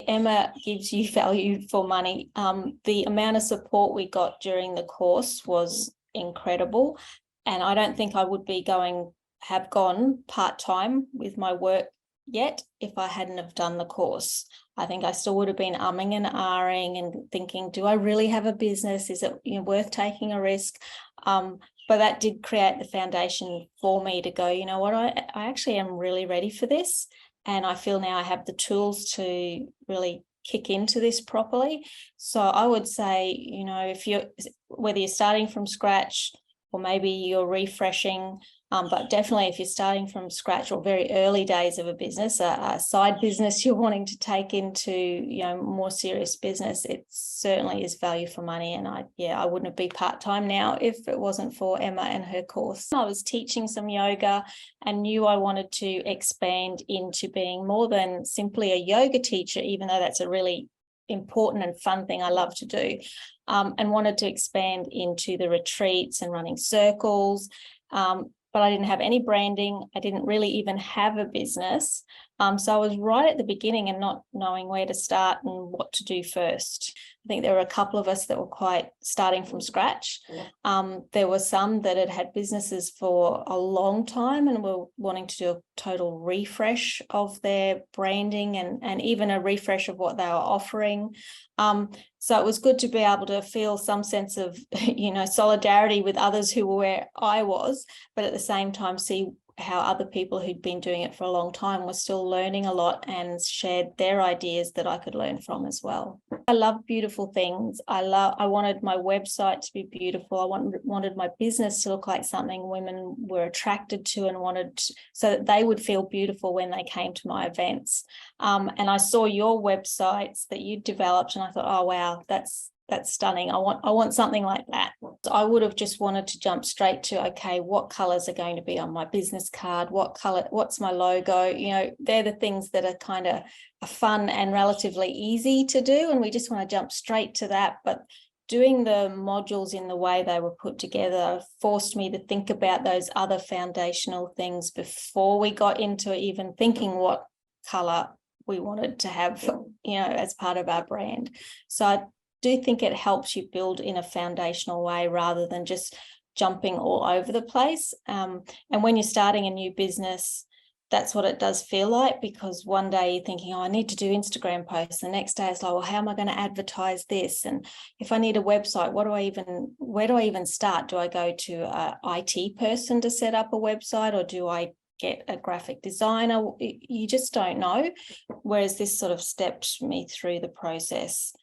Emma gives you value for money. The amount of support we got during the course was incredible. And I don't think I would have gone part-time with my work yet if I hadn't have done the course. I think I still would have been umming and ahhing and thinking, do I really have a business? Is it worth taking a risk? But that did create the foundation for me to go, you know what, I actually am really ready for this. And I feel now I have the tools to really kick into this properly. So I would say, whether you're starting from scratch or maybe you're refreshing, but definitely if you're starting from scratch or very early days of a business, a side business you're wanting to take into, more serious business, it certainly is value for money. And I wouldn't be part-time now if it wasn't for Emma and her course. I was teaching some yoga and knew I wanted to expand into being more than simply a yoga teacher, even though that's a really important and fun thing I love to do, and wanted to expand into the retreats and running circles. But I didn't have any branding. I didn't really even have a business. So I was right at the beginning and not knowing where to start and what to do first. I think there were a couple of us that were quite starting from scratch. There were some that had businesses for a long time and were wanting to do a total refresh of their branding and even a refresh of what they were offering. So it was good to be able to feel some sense of, solidarity with others who were where I was, but at the same time see how other people who'd been doing it for a long time were still learning a lot and shared their ideas that I could learn from as well. I love beautiful things. I wanted my website to be beautiful. I wanted my business to look like something women were attracted to and wanted so that they would feel beautiful when they came to my events. And I saw your websites that you developed and I thought, oh, wow, that's stunning. I want something like that. So I would have just wanted to jump straight to, okay, what colors are going to be on my business card? What's my logo? They're the things that are kind of fun and relatively easy to do. And we just want to jump straight to that. But doing the modules in the way they were put together forced me to think about those other foundational things before we got into even thinking what color we wanted to have, as part of our brand. So I do think it helps you build in a foundational way rather than just jumping all over the place. And when you're starting a new business, that's what it does feel like, because one day you're thinking, oh, I need to do Instagram posts. The next day it's like, well, how am I going to advertise this? And if I need a website, where do I even start? Do I go to an IT person to set up a website, or do I get a graphic designer? You just don't know. Whereas this sort of stepped me through the process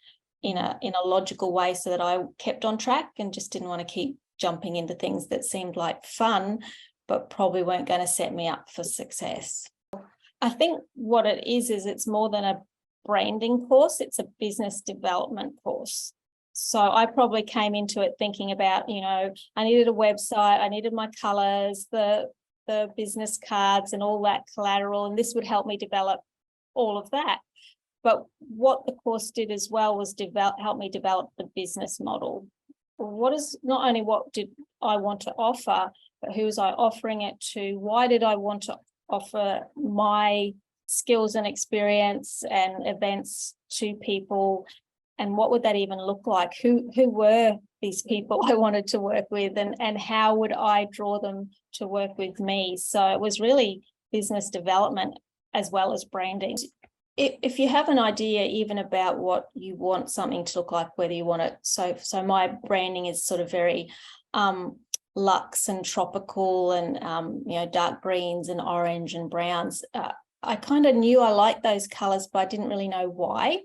in a logical way so that I kept on track and just didn't want to keep jumping into things that seemed like fun, but probably weren't going to set me up for success. I think what it is it's more than a branding course, it's a business development course. So I probably came into it thinking about, I needed a website, I needed my colors, the business cards and all that collateral, and this would help me develop all of that. But what the course did as well was help me develop the business model. Not only what did I want to offer, but who was I offering it to? Why did I want to offer my skills and experience and events to people? And what would that even look like? Who were these people I wanted to work with, and how would I draw them to work with me? So it was really business development as well as branding. If you have an idea even about what you want something to look like, whether you want it, so my branding is sort of very luxe and tropical and dark greens and orange and browns. I kind of knew I liked those colors, but I didn't really know why,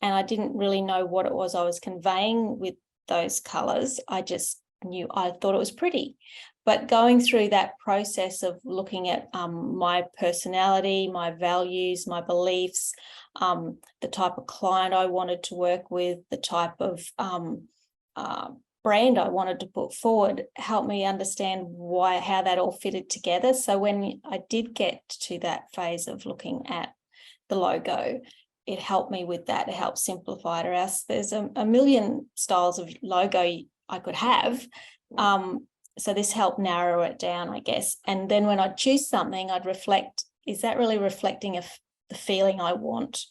and I didn't really know what it was I was conveying with those colors. I just knew I thought it was pretty. But going through that process of looking at my personality, my values, my beliefs, the type of client I wanted to work with, the type of brand I wanted to put forward, helped me understand how that all fitted together. So when I did get to that phase of looking at the logo, it helped me with that. It helped simplify it, or else there's a million styles of logo I could have. So this helped narrow it down, I guess. And then when I'd choose something, I'd reflect, is that really reflecting the feeling I want?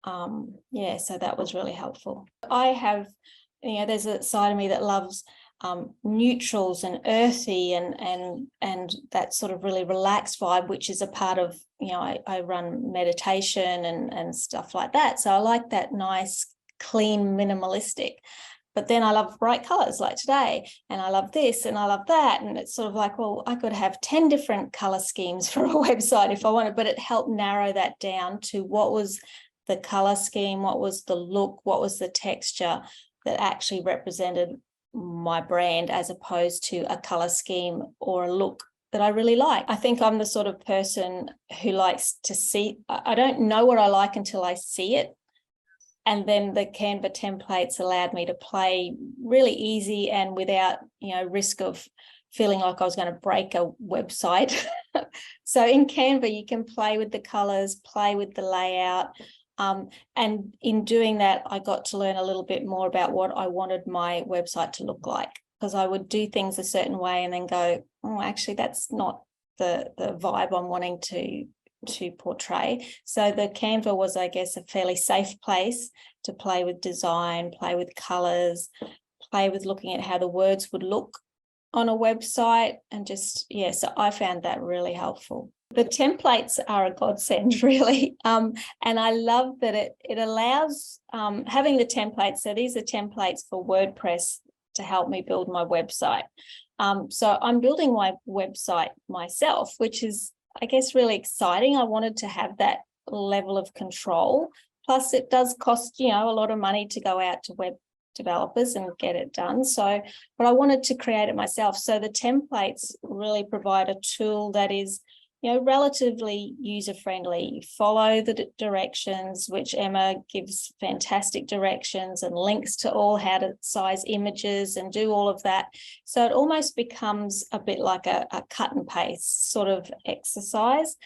Yeah, so that was really helpful. I have, there's a side of me that loves neutrals and earthy and that sort of really relaxed vibe, which is a part of, I run meditation and stuff like that. So I like that nice, clean, minimalistic. But then I love bright colors like today, and I love this and I love that. And it's sort of like, well, I could have 10 different color schemes for a website if I wanted, but it helped narrow that down to what was the color scheme, what was the look, what was the texture that actually represented my brand, as opposed to a color scheme or a look that I really like. I think I'm the sort of person who likes to see, I don't know what I like until I see it. And then the Canva templates allowed me to play really easy and without, risk of feeling like I was going to break a website. So in Canva, you can play with the colors, play with the layout. And in doing that, I got to learn a little bit more about what I wanted my website to look like, because I would do things a certain way and then go, oh, actually, that's not the vibe I'm wanting to portray. So the Canva was, I guess, a fairly safe place to play with design, play with colors, play with looking at how the words would look on a website, and just, so I found that really helpful. The templates are a godsend, really. And I love that it allows having the templates. So these are templates for WordPress to help me build my website. So I'm building my website myself, which is, I guess, really exciting. I wanted to have that level of control. Plus, it does cost, a lot of money to go out to web developers and get it done. So, but I wanted to create it myself. So the templates really provide a tool that is, relatively user-friendly. You follow the directions, which Emma gives fantastic directions and links to all how to size images and do all of that. So it almost becomes a bit like a cut and paste sort of exercise.